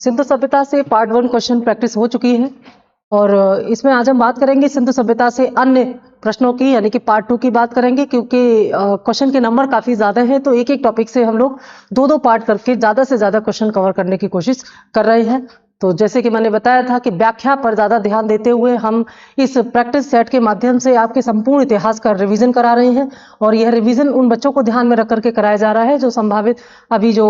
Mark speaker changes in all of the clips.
Speaker 1: सिंधु सभ्यता से part 1 question practice हो चुकी है और इसमें आज हम बात करेंगे सिंधु सभ्यता से अन्य प्रश्नों की, यानी कि पार्ट 2 की बात करेंगे, क्योंकि क्वेश्चन के नंबर काफी ज्यादा हैं, तो एक एक टॉपिक से हम लोग दो पार्ट करके ज्यादा से ज्यादा क्वेश्चन कवर करने की कोशिश कर रहे हैं। तो जैसे कि मैंने बताया था कि व्याख्या पर ज्यादा ध्यान देते हुए हम इस प्रैक्टिस सेट के माध्यम से आपके संपूर्ण इतिहास का रिवीजन करा रहे हैं, और यह रिवीजन उन बच्चों को ध्यान में रख करके कराया जा रहा है जो संभावित अभी जो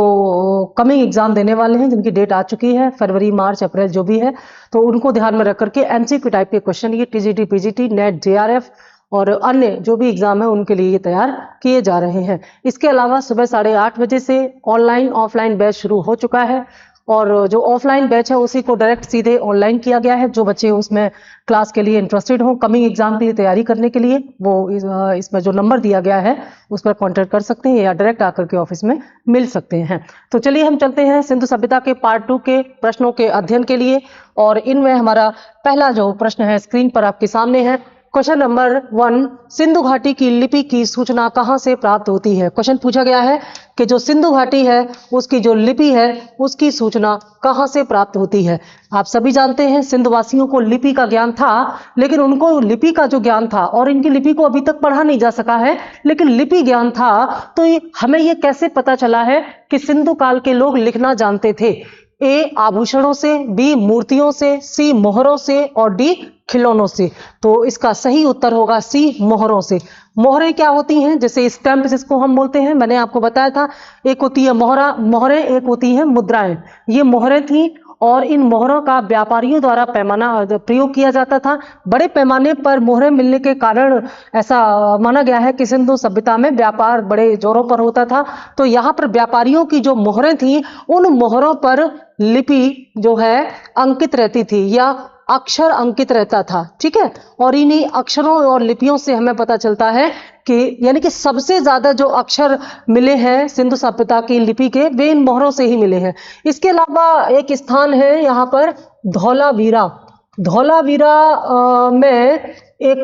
Speaker 1: कमिंग एग्जाम देने वाले हैं, जिनकी डेट आ चुकी है, फरवरी, मार्च, अप्रैल जो भी है, तो उनको ध्यान में रख करके एमसीक्यू टाइप के क्वेश्चन ये टीजीटी, पीजीटी, नेट, जेआरएफ और अन्य जो भी एग्जाम है उनके लिए ये तैयार किए जा रहे हैं। इसके अलावा सुबह 8:30 बजे से ऑनलाइन ऑफलाइन बैच शुरू हो चुका है, और जो ऑफलाइन बैच है उसी को डायरेक्ट सीधे ऑनलाइन किया गया है। जो बच्चे उसमें क्लास के लिए इंटरेस्टेड हो, कमिंग एग्जाम के लिए तैयारी करने के लिए, वो इसमें जो नंबर दिया गया है उस पर कॉन्टेक्ट कर सकते हैं या डायरेक्ट आकर के ऑफिस में मिल सकते हैं। तो चलिए हम चलते हैं सिंधु सभ्यता के पार्ट 2 के प्रश्नों के अध्ययन के लिए, और इनमें हमारा पहला जो प्रश्न है स्क्रीन पर आपके सामने है। क्वेश्चन नंबर 1, सिंधु घाटी की लिपि की सूचना कहां से प्राप्त होती है? क्वेश्चन पूछा गया है कि जो सिंधु घाटी है उसकी जो लिपि है उसकी सूचना कहां से प्राप्त होती है। आप सभी जानते हैं सिंधवासियों को लिपि का ज्ञान था, लेकिन उनको लिपि का जो ज्ञान था, और इनकी लिपि को अभी तक पढ़ा नहीं जा सका है, लेकिन लिपि ज्ञान था, तो हमें ये कैसे पता चला है कि सिंधु काल के लोग लिखना जानते थे? ए आभूषणों से, बी मूर्तियों से, सी मोहरों से और डी खिलौनों से। तो इसका सही उत्तर होगा सी मोहरों से। मोहरें क्या होती हैं? जैसे स्टैंप जिसको हम बोलते हैं, मैंने आपको बताया था, एक होती है मोहरें, एक होती है मुद्राएं। ये मोहरें थी और इन मोहरों का व्यापारियों द्वारा पैमाना प्रयोग किया जाता था। बड़े पैमाने पर मोहरें मिलने के कारण ऐसा माना गया है कि सिंधु सभ्यता में व्यापार बड़े जोरों पर होता था। तो यहाँ पर व्यापारियों की जो मोहरें थी, उन मोहरों पर लिपि जो है अंकित रहती थी या अक्षर अंकित रहता था, ठीक है। और इन्हीं अक्षरों और लिपियों से हमें पता चलता है कि यानी कि सबसे ज्यादा जो अक्षर मिले हैं सिंधु सभ्यता की लिपि के, वे इन मोहरों से ही मिले हैं। इसके अलावा एक स्थान है यहाँ पर धौलावीरा। धौलावीरा में एक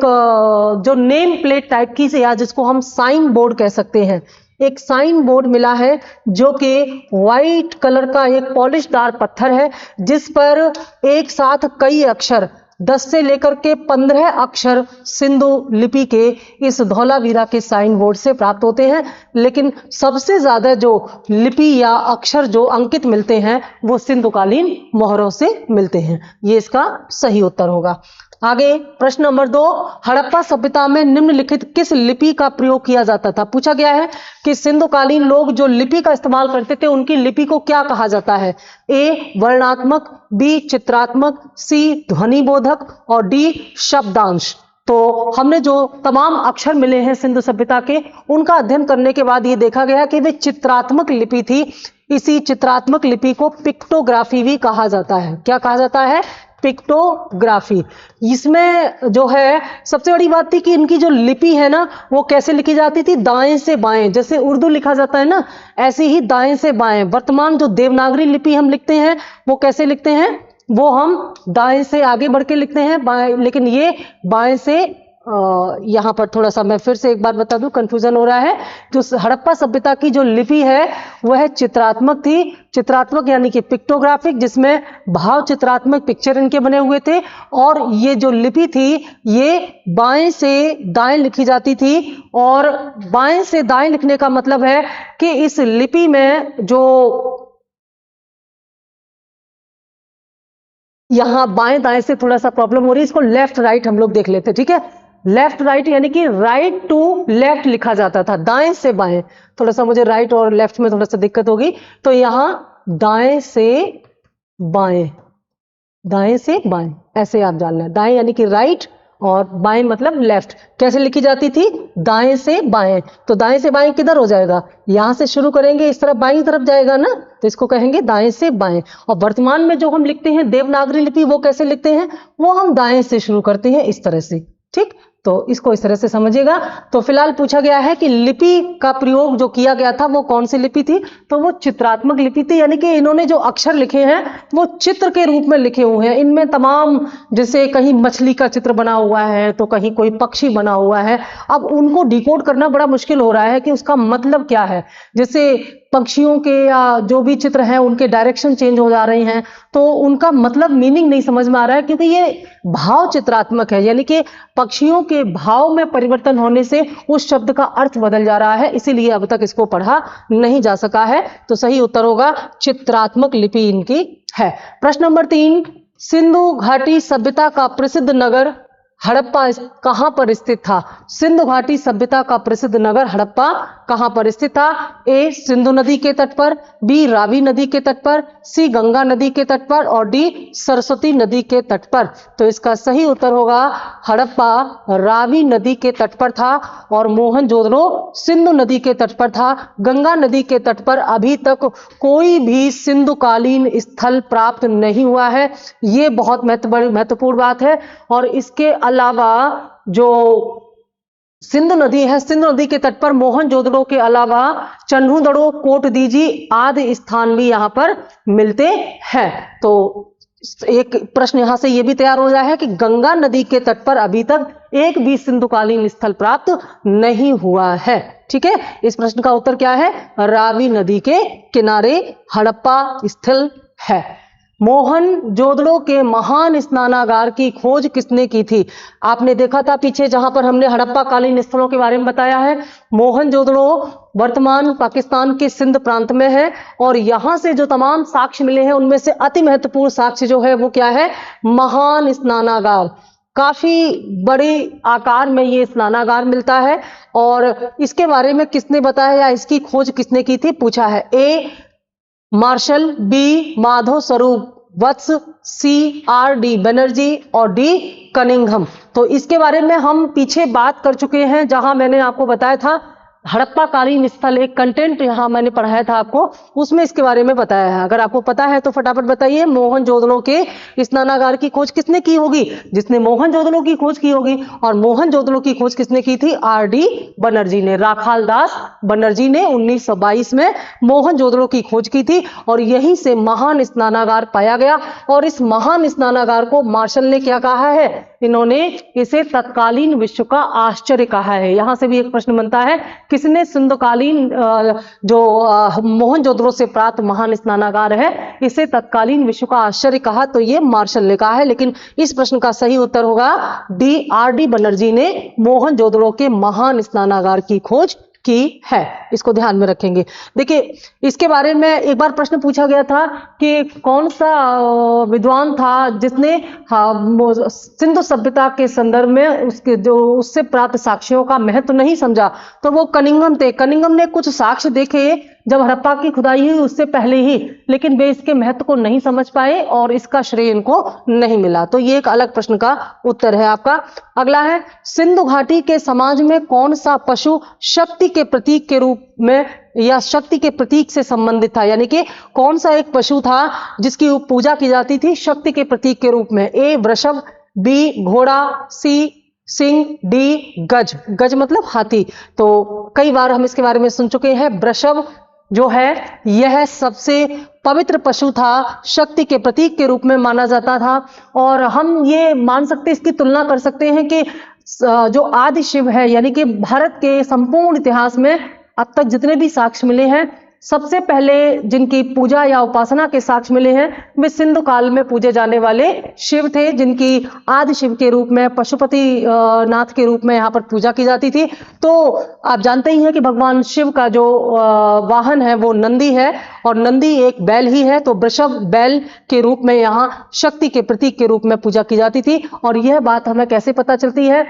Speaker 1: जो नेम प्लेट टाइप की से, या जिसको हम साइन बोर्ड कह सकते हैं, एक साइन बोर्ड मिला है जो कि व्हाइट कलर का एक पॉलिशदार पत्थर है, जिस पर एक साथ कई अक्षर 10 से लेकर के 15 अक्षर सिंधु लिपि के इस धौलावीरा के साइन बोर्ड से प्राप्त होते हैं। लेकिन सबसे ज्यादा जो लिपि या अक्षर जो अंकित मिलते हैं वो सिंधुकालीन मोहरों से मिलते हैं। ये इसका सही उत्तर होगा। आगे प्रश्न नंबर 2, हड़प्पा सभ्यता में निम्नलिखित किस लिपि का प्रयोग किया जाता था? पूछा गया है कि सिंधुकालीन लोग जो लिपि का इस्तेमाल करते थे उनकी लिपि को क्या कहा जाता है? ए वर्णात्मक, बी चित्रात्मक, सी ध्वनिबोधक और डी शब्दांश। तो हमने जो तमाम अक्षर मिले हैं सिंधु सभ्यता के, उनका अध्ययन करने के बाद ये देखा गया कि वे चित्रात्मक लिपि थी। इसी चित्रात्मक लिपि को पिक्टोग्राफी भी कहा जाता है। क्या कहा जाता है? पिक्टोग्राफी। इसमें जो है सबसे बड़ी बात थी कि इनकी जो लिपि है ना, वो कैसे लिखी जाती थी? दाएं से बाएं। जैसे उर्दू लिखा जाता है ना, ऐसे ही दाएं से बाएं। वर्तमान जो देवनागरी लिपि हम लिखते हैं वो कैसे लिखते हैं? वो हम दाएं से आगे बढ़ के लिखते हैं, बाएं, लेकिन ये बाएं से यहाँ पर थोड़ा सा मैं फिर से एक बार बता दूं, कंफ्यूजन हो रहा है। जो हड़प्पा सभ्यता की जो लिपि है वह चित्रात्मक थी। चित्रात्मक यानी कि पिक्टोग्राफिक, जिसमें भाव चित्रात्मक पिक्चर इनके बने हुए थे। और ये जो लिपि थी ये बाएं से दाएं लिखी जाती थी, और बाएं से दाएं लिखने का मतलब है कि इस लिपि में जो यहाँ बाएं दाएं से थोड़ा सा प्रॉब्लम हो रही है, इसको लेफ्ट राइट हम लोग देख लेते हैं, ठीक है। लेफ्ट राइट यानी कि राइट टू लेफ्ट लिखा जाता था, दाएं से बाएं। थोड़ा सा मुझे राइट और लेफ्ट में थोड़ा सा दिक्कत होगी, तो यहां दाएं से बाएं, दाएं से बाएं ऐसे आप जानना है। दाएं यानी कि राइट और बाएं मतलब लेफ्ट। कैसे लिखी जाती थी? दाएं से बाएं। तो दाएं से बाएं किधर हो जाएगा? यहां से शुरू करेंगे, इस तरफ बाईं तरफ जाएगा ना, तो इसको कहेंगे दाएं से बाएं। और वर्तमान में जो हम लिखते हैं देवनागरी लिपि, वो कैसे लिखते हैं? वो हम दाएं से शुरू करते हैं, इस तरह से, ठीक। तो इसको इस तरह से समझिएगा। तो फिलहाल पूछा गया है कि लिपि का प्रयोग जो किया गया था वो कौन सी लिपि थी, तो वो चित्रात्मक लिपि थी, यानी कि इन्होंने जो अक्षर लिखे हैं वो चित्र के रूप में लिखे हुए हैं। इनमें तमाम, जैसे कहीं मछली का चित्र बना हुआ है तो कहीं कोई पक्षी बना हुआ है, अब उनको डिकोड करना बड़ा मुश्किल हो रहा है कि उसका मतलब क्या है। जैसे पक्षियों के या जो भी चित्र हैं उनके डायरेक्शन चेंज हो जा रहे हैं, तो उनका मतलब मीनिंग नहीं समझ में आ रहा है, क्योंकि ये भाव चित्रात्मक है, यानी कि पक्षियों के भाव में परिवर्तन होने से उस शब्द का अर्थ बदल जा रहा है, इसीलिए अब तक इसको पढ़ा नहीं जा सका है। तो सही उत्तर होगा चित्रात्मक लिपि इनकी है। प्रश्न नंबर 3, सिंधु घाटी सभ्यता का प्रसिद्ध नगर हड़प्पा कहां पर स्थित था? सिंधु घाटी सभ्यता का प्रसिद्ध नगर हड़प्पा कहां पर स्थित था? ए सिंधु नदी के तट पर, बी रावी नदी के तट पर, सी गंगा नदी के तट पर और डी सरस्वती नदी के तट पर। तो इसका सही उत्तर होगा हड़प्पा रावी नदी के तट पर था और मोहनजोदड़ो सिंधु नदी के तट पर था। गंगा नदी के तट पर अभी तक कोई भी सिंधुकालीन स्थल प्राप्त नहीं हुआ है, ये बहुत महत्वपूर्ण बात है। और इसके अलावा जो सिंधु नदी है, सिंधु नदी के तट पर मोहनजोदड़ो के अलावा चन्हुदड़ो, कोटदीजी आदि स्थान भी यहां पर मिलते हैं। तो एक प्रश्न यहां से यह भी तैयार हो रहा है कि गंगा नदी के तट पर अभी तक एक भी सिंधुकालीन स्थल प्राप्त नहीं हुआ है। ठीक है, इस प्रश्न का उत्तर क्या है? रावी नदी के किनारे हड़प्पा स्थल है। मोहनजोदड़ो के महान स्नानागार की खोज किसने की थी? आपने देखा था पीछे जहां पर हमने हड़प्पा कालीन स्थलों के बारे में बताया है। मोहनजोदड़ो वर्तमान पाकिस्तान के सिंध प्रांत में है और यहां से जो तमाम साक्ष्य मिले हैं उनमें से अति महत्वपूर्ण साक्ष्य जो है वो क्या है? महान स्नानागार। काफी बड़े आकार में ये स्नानागार मिलता है और इसके बारे में किसने बताया या इसकी खोज किसने की थी पूछा है। ए मार्शल, बी माधव स्वरूप वत्स, सी आर डी बनर्जी और डी कनिंघम। तो इसके बारे में हम पीछे बात कर चुके हैं, जहां मैंने आपको बताया था हड़प्पा कालीन स्थल, एक कंटेंट यहां मैंने पढ़ाया था आपको, उसमें इसके बारे में बताया है। अगर आपको पता है तो फटाफट बताइए। मोहनजोदड़ो के स्नानागार की खोज किसने की होगी? जिसने मोहनजोदड़ो की खोज की होगी। और मोहनजोदड़ो की खोज किसने की थी? आर डी बनर्जी ने, राखाल दास बनर्जी ने 1922 में मोहनजोदड़ो की खोज की थी और यहीं से महान स्नानागार पाया गया। और इस महान स्नानागार को मार्शल ने क्या कहा है? इन्होंने इसे तत्कालीन विश्व का आश्चर्य कहा है। यहां से भी एक प्रश्न बनता है, किसने सिंधुकालीन जो मोहनजोदड़ो से प्राप्त महान स्नानागार है इसे तत्कालीन विश्व का आश्चर्य कहा? तो ये मार्शल ने कहा है। लेकिन इस प्रश्न का सही उत्तर होगा डी आर डी बनर्जी ने मोहनजोदड़ो के महान स्नानागार की खोज की है। इसको ध्यान में रखेंगे। देखिए, इसके बारे में एक बार प्रश्न पूछा गया था कि कौन सा विद्वान था जिसने सिंधु सभ्यता के संदर्भ में उसके जो उससे प्राप्त साक्ष्यों का महत्व नहीं समझा, तो वो कनिंघम थे। कनिंघम ने कुछ साक्ष्य देखे जब हड़प्पा की खुदाई हुई उससे पहले ही, लेकिन वे इसके महत्व को नहीं समझ पाए और इसका श्रेय इनको नहीं मिला। तो ये एक अलग प्रश्न का उत्तर है आपका। अगला है, सिंधु घाटी के समाज में कौन सा पशु शक्ति के प्रतीक के रूप में या शक्ति के प्रतीक से संबंधित था? यानी कि कौन सा एक पशु था जिसकी पूजा की जाती थी शक्ति के प्रतीक के रूप में? ए वृषभ, बी घोड़ा, सी सिंह, डी गज। गज मतलब हाथी। तो कई बार हम इसके बारे में सुन चुके हैं। वृषभ जो है यह सबसे पवित्र पशु था, शक्ति के प्रतीक के रूप में माना जाता था। और हम ये मान सकते, इसकी तुलना कर सकते हैं कि जो आदि शिव है, यानी कि भारत के संपूर्ण इतिहास में अब तक जितने भी साक्ष्य मिले हैं, सबसे पहले जिनकी पूजा या उपासना के साक्ष्य मिले हैं वे सिंधु काल में पूजे जाने वाले शिव थे, जिनकी आदि शिव के रूप में, पशुपति नाथ के रूप में यहाँ पर पूजा की जाती थी। तो आप जानते ही हैं कि भगवान शिव का जो वाहन है वो नंदी है और नंदी एक बैल ही है। तो वृषभ बैल के रूप में यहाँ शक्ति के प्रतीक के रूप में पूजा की जाती थी। और यह बात हमें कैसे पता चलती है?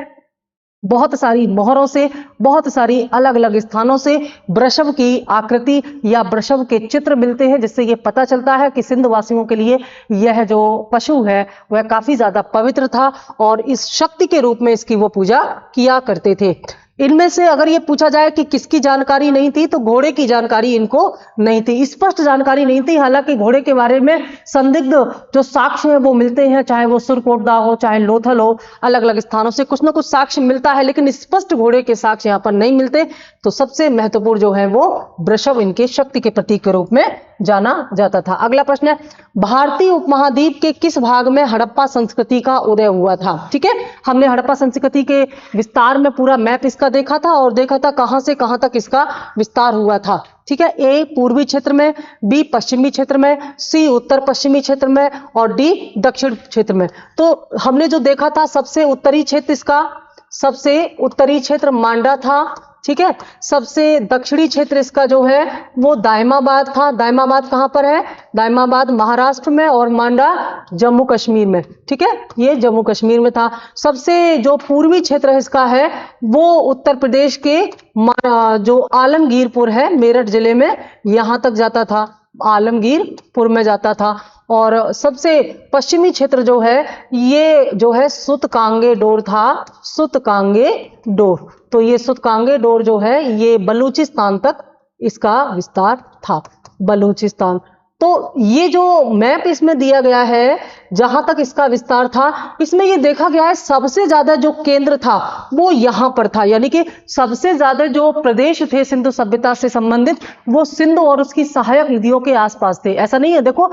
Speaker 1: बहुत सारी मोहरों से, बहुत सारी अलग अलग स्थानों से वृषभ की आकृति या वृषभ के चित्र मिलते हैं, जिससे ये पता चलता है कि सिंध वासियों के लिए यह जो पशु है वह काफी ज्यादा पवित्र था और इस शक्ति के रूप में इसकी वो पूजा किया करते थे। इनमें से अगर ये पूछा जाए कि किसकी जानकारी नहीं थी, तो घोड़े की जानकारी इनको नहीं थी, स्पष्ट जानकारी नहीं थी। हालांकि घोड़े के बारे में संदिग्ध जो साक्ष्य है वो मिलते हैं, चाहे वो सुरकोटदा हो, चाहे लोथल हो, अलग अलग स्थानों से कुछ ना कुछ साक्ष्य मिलता है, लेकिन स्पष्ट घोड़े के साक्ष्य यहाँ पर नहीं मिलते। तो सबसे महत्वपूर्ण जो है वो वृषभ इनके शक्ति के प्रतीक के रूप में जाना जाता था। अगला प्रश्न है, भारतीय उपमहाद्वीप के किस भाग में हड़प्पा संस्कृति का उदय हुआ था? ठीक है, हमने हड़प्पा संस्कृति के विस्तार में पूरा मैप इसका देखा था और देखा था कहां से कहां तक इसका विस्तार हुआ था। ठीक है, ए पूर्वी क्षेत्र में, बी पश्चिमी क्षेत्र में, सी उत्तर पश्चिमी क्षेत्र में और डी दक्षिण क्षेत्र में। तो हमने जो देखा था सबसे उत्तरी क्षेत्र इसका, सबसे उत्तरी क्षेत्र मांडा था। ठीक है, सबसे दक्षिणी क्षेत्र इसका जो है वो दायमाबाद था। दायमाबाद कहां पर है? दायमाबाद महाराष्ट्र में और मांडा जम्मू कश्मीर में। ठीक है, ये जम्मू कश्मीर में था। सबसे जो पूर्वी क्षेत्र इसका है वो उत्तर प्रदेश के जो आलमगीरपुर है मेरठ जिले में, यहां तक जाता था, आलमगीरपुर में जाता था। और सबसे पश्चिमी क्षेत्र जो है ये जो है सुतकांगे डोर था, सुतकांगे डोर। तो ये सुतकांगे डोर जो है ये बलूचिस्तान तक इसका विस्तार था, बलूचिस्तान। तो ये जो मैप इसमें दिया गया है जहां तक इसका विस्तार था, इसमें ये देखा गया है सबसे ज्यादा जो केंद्र था वो यहां पर था, यानी कि सबसे ज्यादा जो प्रदेश थे सिंधु सभ्यता से संबंधित वो सिंधु और उसकी सहायक नदियों के आसपास थे। ऐसा नहीं है, देखो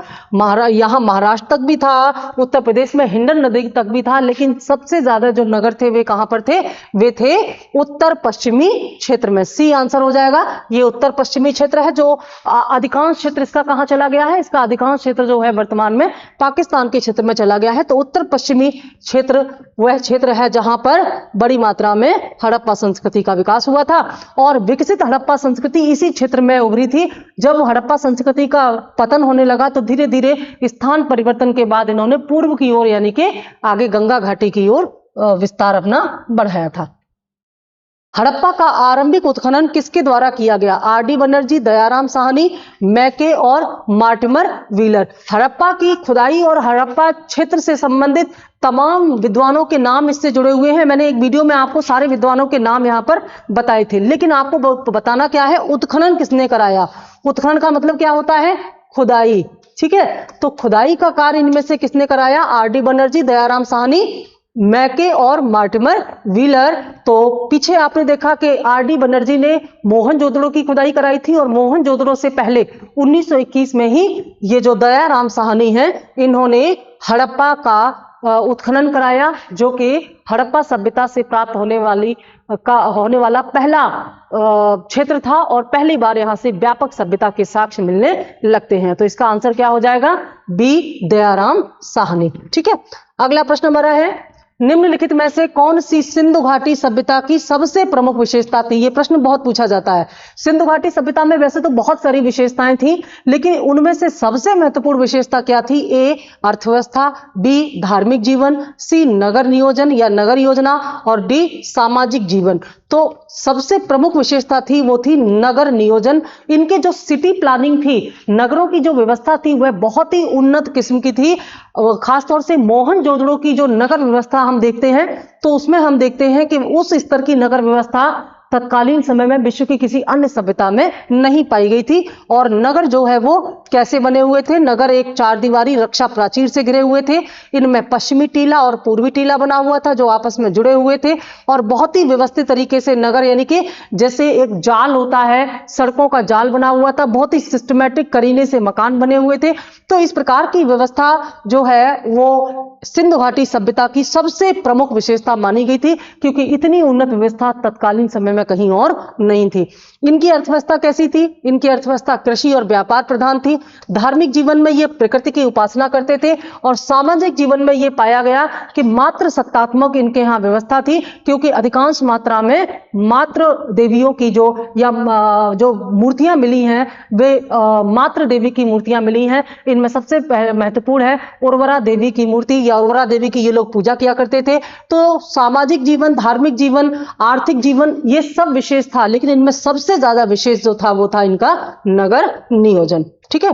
Speaker 1: यहाँ महाराष्ट्र तक भी था, उत्तर प्रदेश में हिंडन नदी तक भी था, लेकिन सबसे ज्यादा जो नगर थे वे कहां पर थे? वे थे उत्तर पश्चिमी क्षेत्र में। सी आंसर हो जाएगा, ये उत्तर पश्चिमी क्षेत्र है। जो अधिकांश क्षेत्र इसका कहां चला गया है? इसका अधिकांश क्षेत्र जो है वर्तमान में पाकिस्तान के क्षेत्र में चला गया है। तो उत्तर पश्चिमी क्षेत्र वह क्षेत्र है जहां पर बड़ी मात्रा में हड़प्पा संस्कृति का विकास हुआ था। और विकसित हड़प्पा संस्कृति इसी क्षेत्र में उभरी थी। जब हड़प्पा संस्कृति का पतन होने लगा तो धीरे धीरे स्थान परिवर्तन के बाद इन्होंने पूर्व की ओर यानी कि आगे गंगा घाटी की ओर विस्तार अपना बढ़ाया था। हड़प्पा का आरंभिक उत्खनन किसके द्वारा किया गया? आर.डी. बनर्जी, दयाराम साहनी, मैके और मार्टिमर व्हीलर। हड़प्पा की खुदाई और हड़प्पा क्षेत्र से संबंधित तमाम विद्वानों के नाम इससे जुड़े हुए हैं। मैंने एक वीडियो में आपको सारे विद्वानों के नाम यहां पर बताए थे, लेकिन आपको बताना क्या है, उत्खनन किसने कराया? उत्खनन का मतलब क्या होता है? खुदाई। ठीक है, तो खुदाई का कार्य इनमें से किसने कराया? आर.डी. बनर्जी, दयाराम साहनी, मैके और मार्टिमर व्हीलर। तो पीछे आपने देखा कि आर.डी. बनर्जी ने मोहनजोदड़ो की खुदाई कराई थी और मोहनजोदड़ो से पहले 1921 में ही ये जो दयाराम साहनी हैं इन्होंने हड़प्पा का उत्खनन कराया, जो कि हड़प्पा सभ्यता से प्राप्त होने वाला पहला क्षेत्र था और पहली बार यहां से व्यापक सभ्यता के साक्ष्य मिलने लगते हैं। तो इसका आंसर क्या हो जाएगा? बी, दयाराम साहनी। ठीक है, अगला प्रश्न हमारा है, निम्नलिखित में से कौन सी सिंधु घाटी सभ्यता की सबसे प्रमुख विशेषता थी? ये प्रश्न बहुत पूछा जाता है। सिंधु घाटी सभ्यता में वैसे तो बहुत सारी विशेषताएं थी, लेकिन उनमें से सबसे महत्वपूर्ण विशेषता क्या थी? ए, अर्थव्यवस्था, बी, धार्मिक जीवन, सी, नगर नियोजन या नगर योजना और डी, सामाजिक जीवन। तो सबसे प्रमुख विशेषता थी वो थी नगर नियोजन। इनके जो सिटी प्लानिंग थी, नगरों की जो व्यवस्था थी वह बहुत ही उन्नत किस्म की थी। खासतौर से मोहनजोदड़ो की जो नगर व्यवस्था हम देखते हैं तो उसमें हम देखते हैं कि उस स्तर की नगर व्यवस्था तत्कालीन समय में विश्व की किसी अन्य सभ्यता में नहीं पाई गई थी। और नगर जो है वो कैसे बने हुए थे? नगर एक चार दीवारी रक्षा प्राचीर से घिरे हुए थे। इनमें पश्चिमी टीला और पूर्वी टीला बना हुआ था जो आपस में जुड़े हुए थे और बहुत ही व्यवस्थित तरीके से नगर, यानी कि जैसे एक जाल होता है, सड़कों का जाल बना हुआ था, बहुत ही सिस्टमैटिक करीने से मकान बने हुए थे। तो इस प्रकार की व्यवस्था जो है वो सिंधु घाटी सभ्यता की सबसे प्रमुख विशेषता मानी गई थी, क्योंकि इतनी उन्नत व्यवस्था तत्कालीन समय में कहीं और नहीं थी। इनकी अर्थव्यवस्था कैसी थी? इनकी अर्थव्यवस्था कृषि और व्यापार प्रधान थी। धार्मिक जीवन में ये प्रकृति की उपासना करते थे और सामाजिक जीवन में ये पाया गया कि मात्र सत्तात्मक इनके यहाँ व्यवस्था थी, क्योंकि अधिकांश मात्रा में मात्र देवियों की जो मूर्तियां मिली हैं वे मात्र देवी की मूर्तियां मिली हैं। इनमें सबसे महत्वपूर्ण है उर्वरा देवी की मूर्ति, या उर्वरा देवी की ये लोग पूजा किया करते थे। तो सामाजिक जीवन, धार्मिक जीवन, आर्थिक जीवन, ये सब विशेष था, लेकिन इनमें सबसे ज्यादा विशेष जो था वो था इनका नगर नियोजन। ठीक है,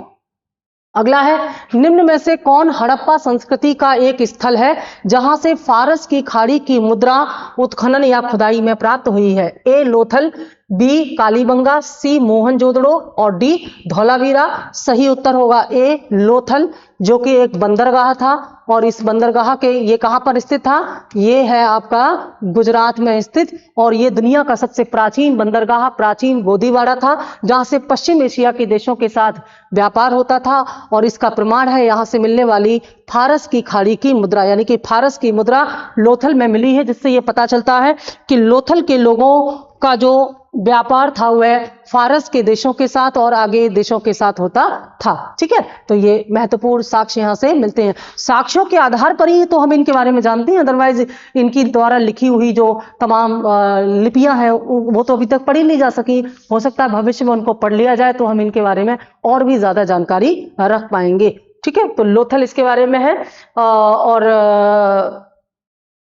Speaker 1: अगला है, निम्न में से कौन हड़प्पा संस्कृति का एक स्थल है जहां से फारस की खाड़ी की मुद्रा उत्खनन या खुदाई में प्राप्त हुई है? ए लोथल, बी कालीबंगा, सी मोहनजोदड़ो और डी धौलावीरा। सही उत्तर होगा ए लोथल, जो कि एक बंदरगाह था और इस बंदरगाह के ये कहां पर स्थित था? ये है आपका गुजरात में स्थित, और ये दुनिया का सबसे प्राचीन बंदरगाह, प्राचीन गोदीवाड़ा था, जहां से पश्चिम एशिया के देशों के साथ व्यापार होता था। और इसका प्रमाण है यहां से मिलने वाली फारस की खाड़ी की मुद्रा, यानी कि फारस की मुद्रा लोथल में मिली है, जिससे यह पता चलता है कि लोथल के लोगों का जो व्यापार था वह फारस के देशों के साथ और आगे देशों के साथ होता था। ठीक है, तो ये महत्वपूर्ण साक्ष्य यहां से मिलते हैं। साक्ष्यों के आधार पर ही तो हम इनके बारे में जानते हैं, अदरवाइज इनकी द्वारा लिखी हुई जो तमाम लिपियां हैं वो तो अभी तक पढ़ी नहीं जा सकी। हो सकता है भविष्य में उनको पढ़ लिया जाए तो हम इनके बारे में और भी ज्यादा जानकारी रख पाएंगे। ठीक है, तो लोथल इसके बारे में है। और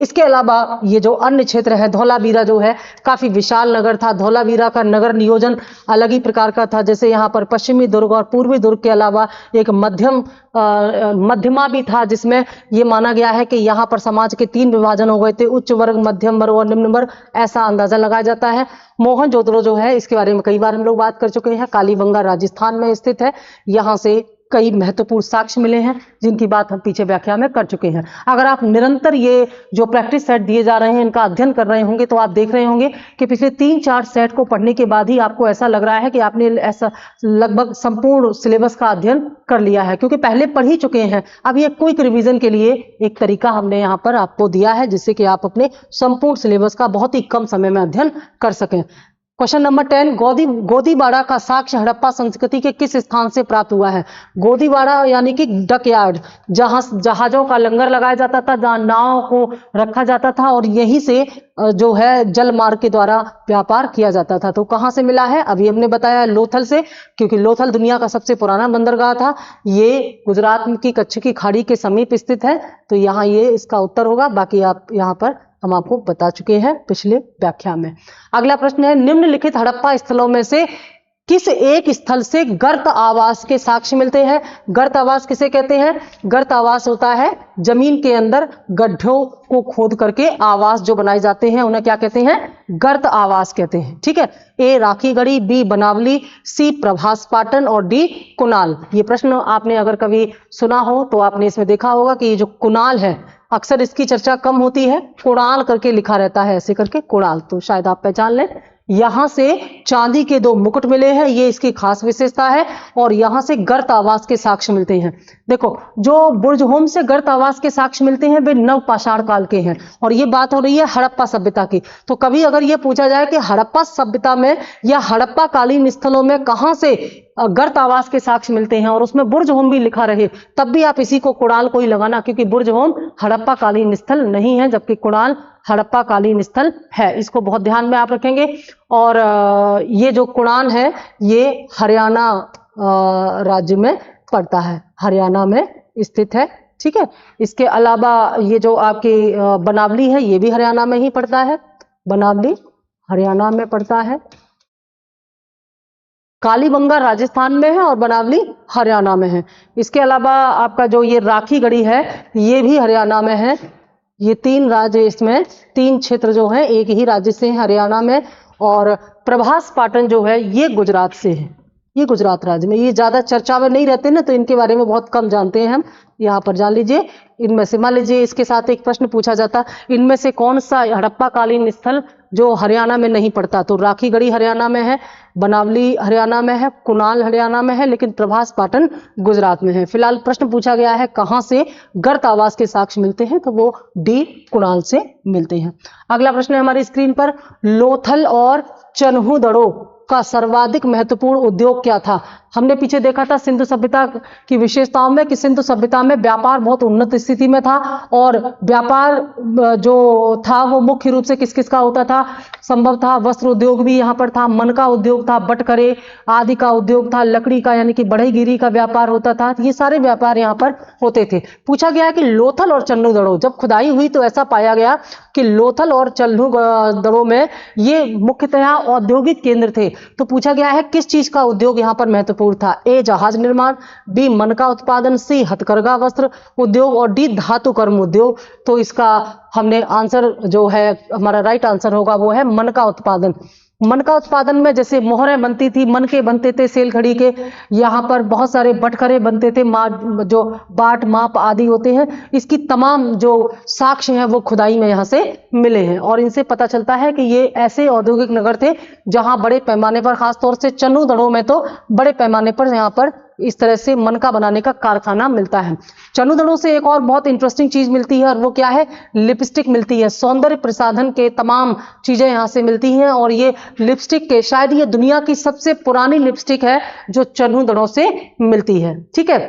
Speaker 1: इसके अलावा ये जो अन्य क्षेत्र है, धौलावीरा जो है काफी विशाल नगर था। धौलावीरा का नगर नियोजन अलग ही प्रकार का था। जैसे यहाँ पर पश्चिमी दुर्ग और पूर्वी दुर्ग के अलावा एक मध्यमा भी था, जिसमें ये माना गया है कि यहाँ पर समाज के 3 विभाजन हो गए थे, उच्च वर्ग, मध्यम वर्ग और निम्न वर्ग, ऐसा अंदाजा लगाया जाता है। मोहनजोदड़ो जो है इसके बारे में कई बार हम लोग बात कर चुके हैं, कालीबंगा राजस्थान में स्थित है। यहाँ से कई महत्वपूर्ण साक्ष्य मिले हैं जिनकी बात हम पीछे व्याख्या में कर चुके हैं। अगर आप निरंतर ये जो प्रैक्टिस सेट दिए जा रहे हैं इनका अध्ययन कर रहे होंगे तो आप देख रहे होंगे कि पिछले 3-4 सेट को पढ़ने के बाद ही आपको ऐसा लग रहा है कि आपने ऐसा लगभग संपूर्ण सिलेबस का अध्ययन कर लिया है, क्योंकि पहले पढ़ ही चुके हैं। अब ये क्विक रिवीजन के लिए एक तरीका हमने यहाँ पर आपको दिया है, जिससे कि आप अपने संपूर्ण सिलेबस का बहुत ही कम समय में अध्ययन कर सकें। क्वेश्चन नंबर 10, गोदीवाड़ा का साक्ष्य हड़प्पा संस्कृति के किस स्थान से प्राप्त हुआ है? गोदीवाड़ा यानी कि डकयार्ड, जहां जहाजों का लंगर लगाया जाता था, जहां नाव को रखा जाता था और यहीं से जो है जल मार्ग के द्वारा व्यापार किया जाता था। तो कहां से मिला है? अभी हमने बताया लोथल से, क्योंकि लोथल दुनिया का सबसे पुराना बंदरगाह था। ये गुजरात की कच्छ की खाड़ी के समीप स्थित है, तो यहाँ ये इसका उत्तर होगा। बाकी आप यहाँ पर हम आपको बता चुके हैं पिछले व्याख्या में। अगला प्रश्न है, निम्नलिखित हड़प्पा स्थलों में से किस एक स्थल से गर्त आवास के साक्ष्य मिलते हैं? गर्त आवास किसे कहते हैं? गर्त आवास होता है जमीन के अंदर गड्ढों को खोद करके आवास जो बनाए जाते हैं, उन्हें क्या कहते हैं? गर्त आवास कहते हैं। ठीक है, ए राखीगढ़ी, बी बनावली, सी प्रभास पाटन और डी कुणाल। ये प्रश्न आपने अगर कभी सुना हो तो आपने इसमें देखा होगा कि ये जो कुणाल है अक्सर इसकी चर्चा कम होती है, कुणाल करके लिखा रहता है, ऐसे करके कुणाल, तो शायद आप पहचान लें। यहां से चांदी के 2 मुकुट मिले हैं, ये इसकी खास विशेषता है। और यहां से गर्त आवास के साक्ष्य मिलते हैं। देखो, जो बुर्जहोम से गर्त आवास के साक्ष्य मिलते हैं वे नवपाषाण काल के हैं, और ये बात हो रही है हड़प्पा सभ्यता की। तो कभी अगर ये पूछा जाए कि हड़प्पा सभ्यता में या हड़प्पा कालीन स्थलों में कहां से गर्त आवास के साक्ष्य मिलते हैं और उसमें बुर्जहोम भी लिखा रहे, तब भी आप इसी को कुणाल को ही लगाना, क्योंकि बुर्जहोम हड़प्पा कालीन स्थल नहीं है, जबकि कुणाल हड़प्पा कालीन स्थल है। इसको बहुत ध्यान में आप रखेंगे। और ये जो कुणाल है ये हरियाणा राज्य में पड़ता है, हरियाणा में स्थित है। ठीक है, इसके अलावा ये जो आपकी बनावली है ये भी हरियाणा में ही पड़ता है, बनावली हरियाणा में पड़ता है। कालीबंगा राजस्थान में है और बनावली हरियाणा में है। इसके अलावा आपका जो ये राखीगढ़ी है ये भी हरियाणा में है। ये 3 राज्य, इसमें 3 क्षेत्र जो है एक ही राज्य से है, हरियाणा में। और प्रभास पाटन जो है ये गुजरात से है, ये गुजरात राज्य में। ये ज्यादा चर्चा में नहीं रहते ना, तो इनके बारे में बहुत कम जानते हैं हम। यहाँ पर जान लीजिए। इनमें से मान लीजिए इसके साथ एक प्रश्न पूछा जाता, इनमें से कौन सा हड़प्पा कालीन स्थल जो हरियाणा में नहीं पड़ता? तो राखीगढ़ी हरियाणा में है, बनावली हरियाणा में है, कुणाल हरियाणा में है, लेकिन प्रभास पाटन गुजरात में है। फिलहाल प्रश्न पूछा गया है कहां से गर्त आवास के साक्ष्य मिलते हैं, तो वो डी कुणाल से मिलते हैं। अगला प्रश्न है हमारी स्क्रीन पर, लोथल और चन्हूदड़ो का सर्वाधिक महत्वपूर्ण उद्योग क्या था? हमने पीछे देखा था सिंधु सभ्यता की विशेषताओं में कि सिंधु सभ्यता में व्यापार बहुत उन्नत स्थिति में था, और व्यापार जो था वो मुख्य रूप से किस किस का होता था? संभव था वस्त्र उद्योग भी यहाँ पर था, मन का उद्योग था, बटकरे आदि का उद्योग था, लकड़ी का यानी कि बढ़ईगिरी का व्यापार होता था। ये सारे व्यापार यहाँ पर होते थे। पूछा गया कि लोथल और चन्हूदड़ो, जब खुदाई हुई तो ऐसा पाया गया कि लोथल और चन्हूदड़ो में ये मुख्यतः औद्योगिक केंद्र थे। तो पूछा गया है किस चीज का उद्योग यहाँ पर महत्वपूर्ण था। ए जहाज निर्माण, बी मन का उत्पादन, सी हथकरघा वस्त्र उद्योग और डी धातु कर्म उद्योग। तो इसका हमने आंसर जो है हमारा राइट आंसर होगा वो है मन का उत्पादन। मन का उत्पादन में जैसे मोहरें बनती थी, मन के बनते थे सेल खड़ी के, यहाँ पर बहुत सारे बटखरे बनते थे, जो बाट माप आदि होते हैं, इसकी तमाम जो साक्ष्य हैं वो खुदाई में यहाँ से मिले हैं और इनसे पता चलता है कि ये ऐसे औद्योगिक नगर थे जहाँ बड़े पैमाने पर, खासतौर से चन्नूदड़ों में तो बड़े पैमाने पर यहाँ पर इस तरह से मनका बनाने का कारखाना मिलता है। चन्नूदड़ों से एक और बहुत इंटरेस्टिंग चीज मिलती है और वो क्या है, लिपस्टिक मिलती है। सौंदर्य प्रसाधन के तमाम चीजें यहाँ से मिलती हैं और ये लिपस्टिक के शायद ये दुनिया की सबसे पुरानी लिपस्टिक है जो चन्नूदड़ों से मिलती है। ठीक है,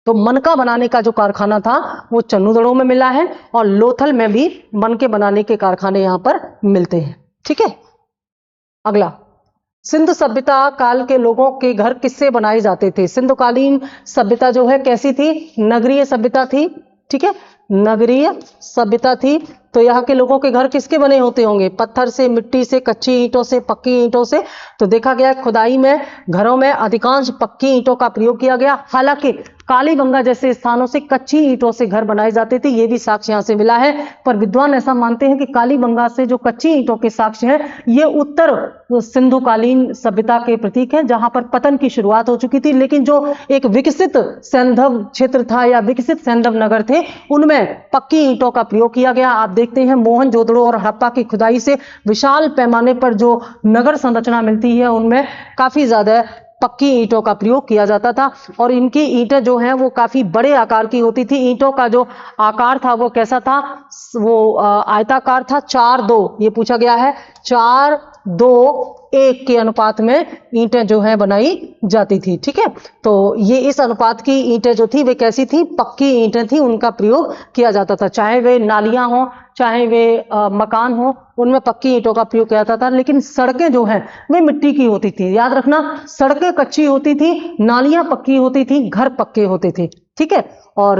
Speaker 1: तो मनका बनाने का जो कारखाना था वो चन्नूदड़ों में मिला है और लोथल में भी मनके बनाने के कारखाने यहाँ पर मिलते हैं। ठीक है, अगला, सिंधु सभ्यता काल के लोगों के घर किससे बनाए जाते थे। सिंधुकालीन सभ्यता जो है कैसी थी, नगरीय सभ्यता थी। ठीक है, नगरीय सभ्यता थी। तो यहाँ के लोगों के घर किसके बने होते होंगे, पत्थर से, मिट्टी से, कच्ची ईंटों से, पक्की ईंटों से। तो देखा गया खुदाई में घरों में अधिकांश पक्की ईंटों का प्रयोग किया गया, हालांकि कालीबंगा जैसे स्थानों से कच्ची ईंटों से घर बनाए जाते थे, ये भी साक्ष्य यहाँ से मिला है। पर विद्वान ऐसा मानते हैं कि कालीबंगा से जो कच्ची ईंटों के साक्ष्य हैं ये उत्तर सिंधुकालीन सभ्यता के प्रतीक हैं, जहां पर पतन की शुरुआत हो चुकी थी। लेकिन जो एक विकसित सैंधव क्षेत्र था या विकसित सैंधव नगर थे उनमें पक्की ईंटों का प्रयोग किया गया। आप देखते हैं मोहनजोदड़ो और हड़प्पा की खुदाई से विशाल पैमाने पर जो नगर संरचना मिलती है उनमें काफी ज्यादा पक्की ईंटों का प्रयोग किया जाता था और इनकी ईंटें जो हैं वो काफी बड़े आकार की होती थी। ईंटों का जो आकार था वो कैसा था, वो आयताकार था। 4:2 ये पूछा गया है, 4:2:1 के अनुपात में ईंटें जो है बनाई जाती थी। ठीक है, तो ये इस अनुपात की ईंटें जो थी वे कैसी थी, पक्की ईंटें थी, उनका प्रयोग किया जाता था। चाहे वे नालियां हो, चाहे वे मकान हो, उनमें पक्की ईंटों का प्रयोग किया जाता था। लेकिन सड़कें जो हैं वे मिट्टी की होती थी। याद रखना, सड़कें कच्ची होती थी, नालियां पक्की होती थी, घर पक्के होते थे। ठीक है, और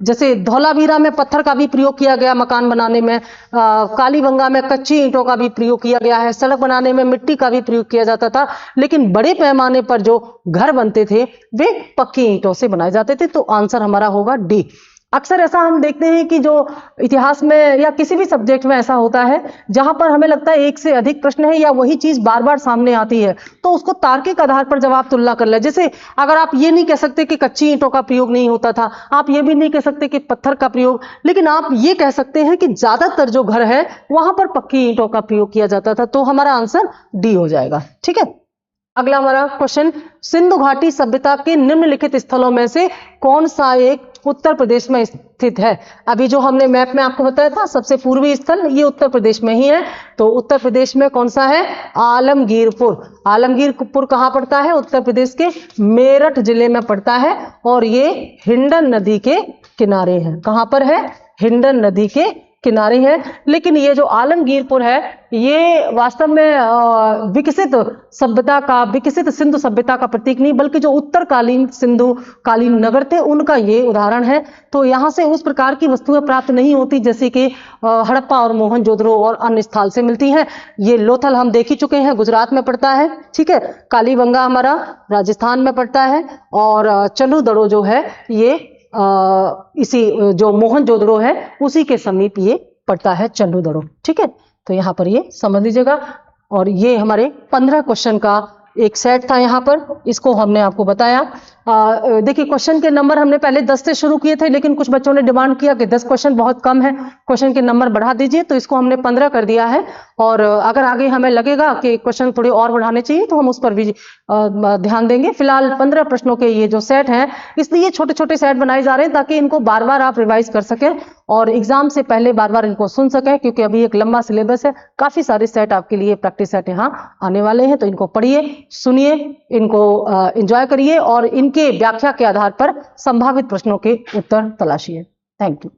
Speaker 1: जैसे धौलावीरा में पत्थर का भी प्रयोग किया गया मकान बनाने में, कालीबंगा में कच्ची ईंटों का भी प्रयोग किया गया है, सड़क बनाने में मिट्टी का भी प्रयोग किया जाता था। लेकिन बड़े पैमाने पर जो घर बनते थे वे पक्की ईंटों से बनाए जाते थे। तो आंसर हमारा होगा डी। अक्सर ऐसा हम देखते हैं कि जो इतिहास में या किसी भी सब्जेक्ट में ऐसा होता है जहां पर हमें लगता है एक से अधिक प्रश्न है या वही चीज बार बार सामने आती है तो उसको तार्किक आधार पर जवाब तुलना कर ले। जैसे अगर आप ये नहीं कह सकते कि कच्ची ईंटों का प्रयोग नहीं होता था, आप ये भी नहीं कह सकते कि पत्थर का प्रयोग, लेकिन आप ये कह सकते हैं कि ज्यादातर जो घर है वहां पर पक्की ईंटों का प्रयोग किया जाता था। तो हमारा आंसर डी हो जाएगा। ठीक है, अगला हमारा क्वेश्चन, सिंधु घाटी सभ्यता के निम्नलिखित स्थलों में से कौन सा एक उत्तर प्रदेश में स्थित है। अभी जो हमने मैप में आपको बताया था सबसे पूर्वी स्थल ये उत्तर प्रदेश में ही है। तो उत्तर प्रदेश में कौन सा है, आलमगीरपुर। आलमगीरपुर कहाँ पड़ता है, उत्तर प्रदेश के मेरठ जिले में पड़ता है और ये हिंडन नदी के किनारे है। कहाँ पर है, हिंडन नदी के किनारे है। लेकिन ये जो आलमगीरपुर है ये वास्तव में विकसित सभ्यता का, विकसित सिंधु सभ्यता का प्रतीक नहीं बल्कि जो उत्तरकालीन सिंधु कालीन नगर थे उनका ये उदाहरण है। तो यहाँ से उस प्रकार की वस्तुएं प्राप्त नहीं होती जैसे कि हड़प्पा और मोहनजोदड़ो और अन्य स्थल से मिलती हैं। ये लोथल हम देख ही चुके हैं, गुजरात में पड़ता है। ठीक है, कालीबंगा हमारा राजस्थान में पड़ता है और चन्नूदड़ो जो है ये इसी जो मोहनजोदड़ो है उसी के समीप ये पड़ता है, चन्नूदड़ो। ठीक है, तो यहाँ पर ये समझ लीजिएगा। और ये हमारे 15 क्वेश्चन का एक सेट था यहाँ पर, इसको हमने आपको बताया। देखिए क्वेश्चन के नंबर हमने पहले 10 से शुरू किए थे लेकिन कुछ बच्चों ने डिमांड किया कि 10 क्वेश्चन बहुत कम है, क्वेश्चन के नंबर बढ़ा दीजिए, तो इसको हमने 15 कर दिया है। और अगर आगे हमें लगेगा कि क्वेश्चन थोड़े और बढ़ाने चाहिए तो हम उस पर भी ध्यान देंगे। फिलहाल 15 प्रश्नों के ये जो सेट हैं इसलिए छोटे छोटे सेट बनाए जा रहे हैं ताकि इनको बार बार आप रिवाइज कर सकें और एग्जाम से पहले बार बार इनको सुन सकें, क्योंकि अभी एक लंबा सिलेबस है, काफी सारे सेट आपके लिए प्रैक्टिस सेट यहाँ आने वाले हैं। तो इनको पढ़िए, सुनिए, इनको एंजॉय करिए और इनके व्याख्या के आधार पर संभावित प्रश्नों के उत्तर तलाशिए। Thank you.